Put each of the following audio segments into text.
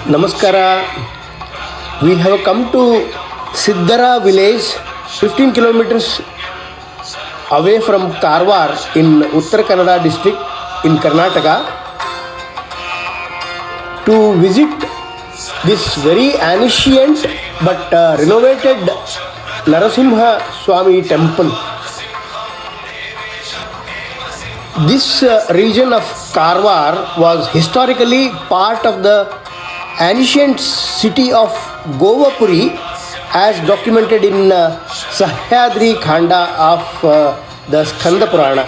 Namaskara. We have come to Siddara village, 15 kilometers away from Karwar in Uttar Kannada district in Karnataka to visit this very ancient but renovated Narasimha Swami temple. This region of Karwar was historically part of the ancient city of Govapuri as documented in Sahyadri Khanda of the Skanda Purana.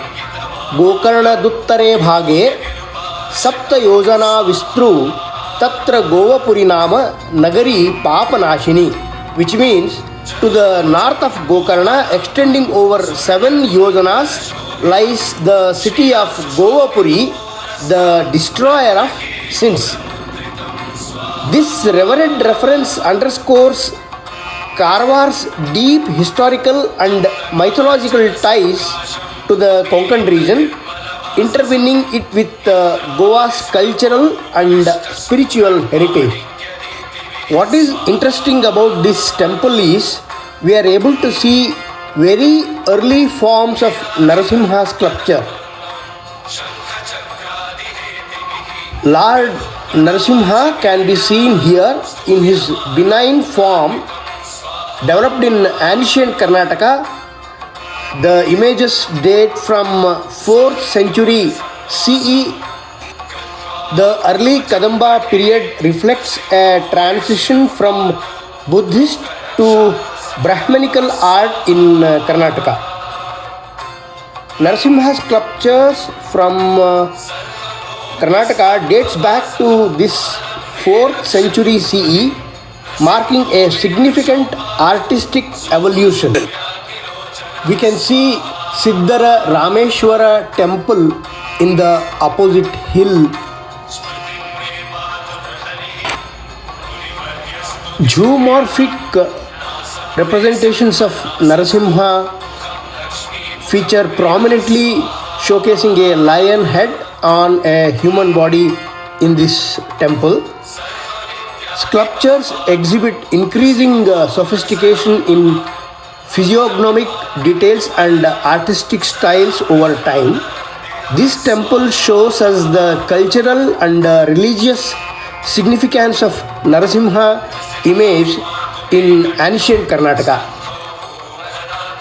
Gokarna Duttare Bhage Sapta Yojana Vistru Tatra Govapuri Nama Nagari Papanashini, which means to the north of Gokarna, extending over 7 yojanas, lies the city of Govapuri, the destroyer of sins. This reverent reference underscores Karwar's deep historical and mythological ties to the Konkan region, intertwining it with Goa's cultural and spiritual heritage. What is interesting about this temple is we are able to see very early forms of Narasimha sculpture. Lord Narasimha can be seen here in his benign form developed in ancient Karnataka. The images date from 4th century CE. The early Kadamba period reflects a transition from Buddhist to Brahmanical art in Karnataka. Narasimha sculptures from Karnataka dates back to this 4th century CE, marking a significant artistic evolution. We can see Siddara Rameshwara temple in the opposite hill. Zoomorphic representations of Narasimha feature prominently, showcasing a lion head on a human body in this temple. Sculptures exhibit increasing sophistication in physiognomic details and artistic styles over time. This temple shows us the cultural and religious significance of Narasimha image in ancient Karnataka.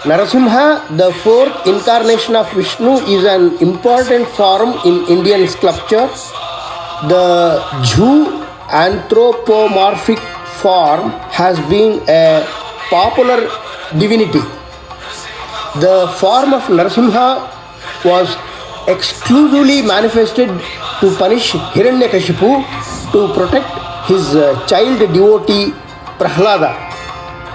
Narasimha, the fourth incarnation of Vishnu, is an important form in Indian sculpture. The Jew anthropomorphic form has been a popular divinity. The form of Narasimha was exclusively manifested to punish Hiranyakashipu to protect his child devotee Prahlada.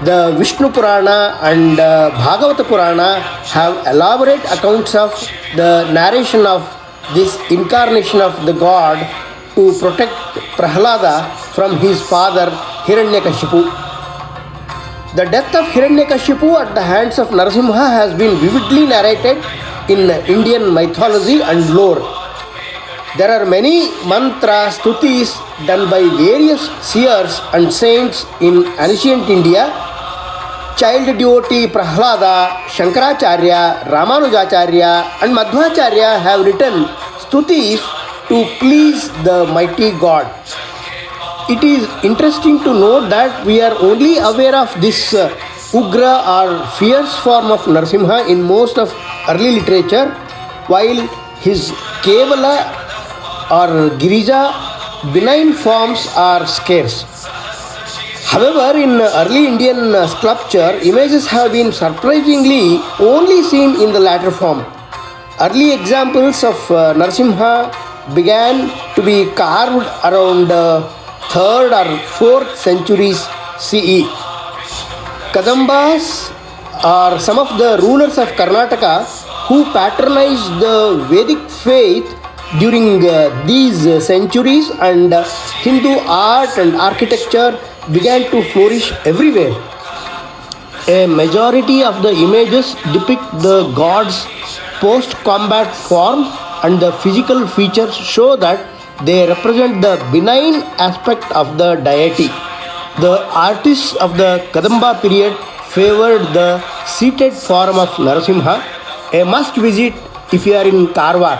The Vishnu Purana and Bhagavata Purana have elaborate accounts of the narration of this incarnation of the god to protect Prahlada from his father Hiranyakashipu. The death of Hiranyakashipu at the hands of Narasimha has been vividly narrated in Indian mythology and lore. There are many mantra stutis done by various seers and saints in ancient India. Child devotee Prahlada, Shankaracharya, Ramanujacharya and Madhvacharya have written stutis to please the mighty god. It is interesting to note that we are only aware of this Ugra or fierce form of Narasimha in most of early literature, while his kevala or girija benign forms are scarce. However, in early Indian sculpture, images have been surprisingly only seen in the latter form. Early examples of Narasimha began to be carved around 3rd or 4th centuries CE. Kadambas are some of the rulers of Karnataka who patronized the Vedic faith during these centuries, and Hindu art and architecture began to flourish everywhere. A majority of the images depict the god's post-combat form, and the physical features show that They represent the benign aspect of the deity. The artists of the Kadamba period favored the seated form of Narasimha, a must visit if you are in Karwar.